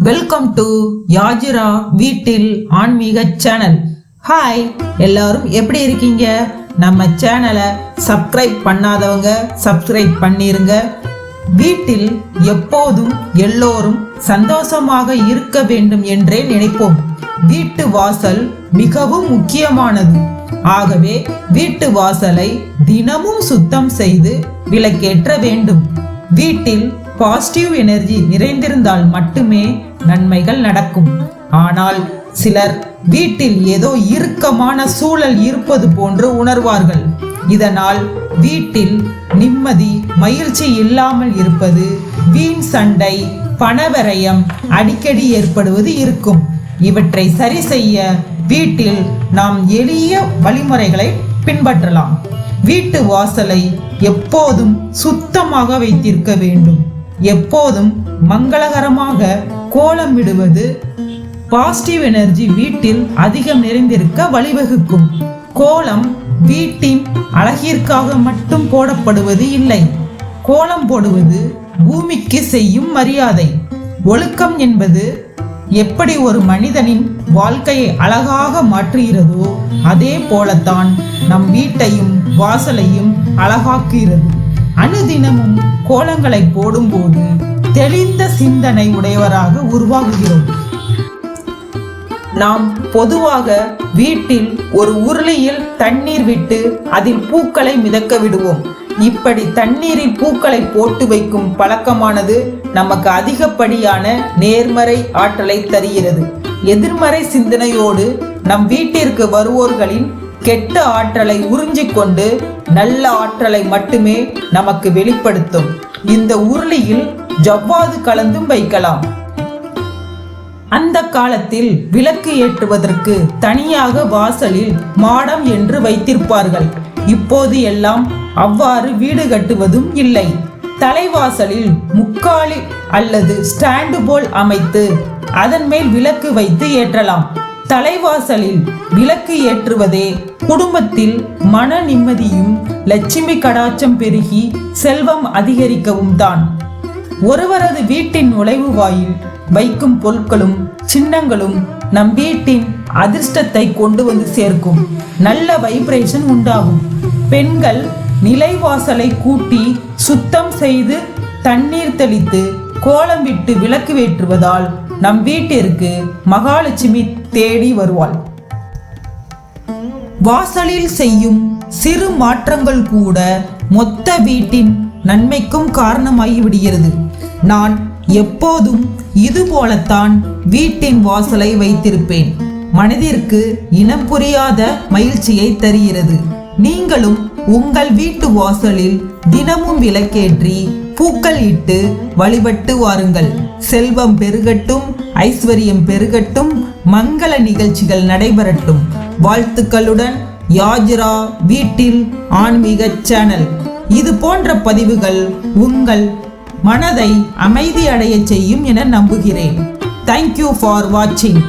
Welcome to யாஜிரா வீட்டில் ஆன்மீக channel. Hi, எல்லாரும் எப்படி இருக்கீங்க? நம்ம சேனலை சப்ஸ்கிரைப் பண்ணாதவங்க சப்ஸ்கிரைப் பண்ணிருங்க. வீட்டில் எப்போதும் எல்லோரும் சந்தோஷமாக இருக்க வேண்டும் என்றே நினைப்போம். வீட்டு வாசல் மிகவும் முக்கியமானது. ஆகவே வீட்டு வாசலை தினமும் சுத்தம் செய்து விளக்கேற்ற வேண்டும். வீட்டில் பாசிட்டிவ் எனர்ஜி நிறைந்திருந்தால் மட்டுமே நன்மைகள் நடக்கும். ஆனால் சிலர் வீட்டில் ஏதோ இறுக்கமான சூழல் இருப்பது போன்று உணர்வார்கள். இதனால் வீட்டில் நிம்மதி, மகிழ்ச்சி இல்லாமல் இருப்பது, வீண் சண்டை, பணவரயம் அடிக்கடி ஏற்படுவது இருக்கும். இவற்றை சரி செய்ய வீட்டில் நாம் எளிய வழிமுறைகளை பின்பற்றலாம். வீட்டு வாசலை எப்போதும் சுத்தமாக வைத்திருக்க வேண்டும். எப்போதும் மங்களகரமாக கோலமிடுவது பாசிட்டிவ் எனர்ஜி வீட்டில் அதிகம் நிறைந்திருக்க வழிவகுக்கும். கோலம் வீட்டின் அழகிற்காக மட்டும் போடப்படுவது இல்லை. கோலம் போடுவது பூமிக்கு செய்யும் மரியாதை. ஒழுக்கம் என்பது எப்படி ஒரு மனிதனின் வாழ்க்கையை அழகாக மாற்றுகிறதோ அதே போலத்தான் நம் வீட்டையும் வாசலையும் அழகாக்குகிறது. அனுதினமும் கோலங்களை போடும்போது தெளிந்த சிந்தனை உடையவராக உருவாகுகிறோம். நாம் பொதுவாக வீட்டில் ஒரு உருளியில் தண்ணீர் விட்டு அதில் பூக்களை மிதக்க விடுவோம். இப்படி தண்ணீரில் பூக்களை போட்டு வைக்கும் பழக்கமானது நமக்கு அதிகப்படியான நேர்மறை ஆற்றலை தருகிறது. எதிர்மறை சிந்தனையோடு நம் வீட்டிற்கு வருவோர்களின் கெட்ட ஆற்றலை உறிஞ்சிக்கொண்டு நல்ல ஆற்றலை மட்டுமே நமக்கு வெளிப்படுத்தும். இந்த உருளியில் ஜவ்வாது கலந்தும் வைக்கலாம். அந்த காலத்தில் விளக்கு ஏற்றுவதற்கு தனியாக வாசலில் மாடம் என்று வைத்திருப்பார்கள். இப்போது எல்லாம் அவ்வாறு வீடு கட்டுவதும் இல்லை. தலைவாசலில் முக்காலி அல்லது ஸ்டாண்டு போல் அமைத்து அதன் மேல் விளக்கு வைத்து ஏற்றலாம். தலைவாசலில் விளக்கு ஏற்றுவதே குடும்பத்தில் மன நிம்மதியும் லட்சுமி கடாட்சம் பெருகி செல்வம் அதிகரிக்கவும் தான். ஒருவரது வீட்டின் நுழைவு வாயில் வைக்கும் பொருட்களும் சின்னங்களும் நம் வீட்டின் அதிர்ஷ்டத்தை கொண்டு வந்து சேர்க்கும். நல்ல வைப்ரேஷன் உண்டாகும். பெண்கள் நிலைவாசலை கூட்டி சுத்தம் செய்து தண்ணீர் தெளித்து கோலமிட்டு விளக்கு வேற்றுவதால் நம் வீட்டிற்கு மகாலட்சுமி தேடி வருவாள். வாசலில் செய்யும் சிறு மாற்றங்கள் கூட மொத்த வீட்டின் நன்மைக்கும் காரணமாகி விடுகிறது. நான் எப்போதும் இது போலத்தான் வீட்டின் வாசலை வைத்திருப்பேன். மனதிற்கு இனம் புரியாத மகிழ்ச்சியை தருகிறது. நீங்களும் உங்கள் வீட்டு வாசலில் தினமும் விளக்கேற்றி பூக்கள் இட்டு வழிபட்டு வாருங்கள். செல்வம் பெருகட்டும், ஐஸ்வர்யம் பெருகட்டும், மங்கள நிகழ்ச்சிகள் நடைபெறட்டும். வாழ்த்துக்களுடன் யாஜிரா வீட்டில் ஆன்மீக சேனல். இது போன்ற பதிவுகள் உங்கள் மனதை அமைதி அடைய செய்யும் என நம்புகிறேன். தேங்க்யூ ஃபார் வாட்சிங்.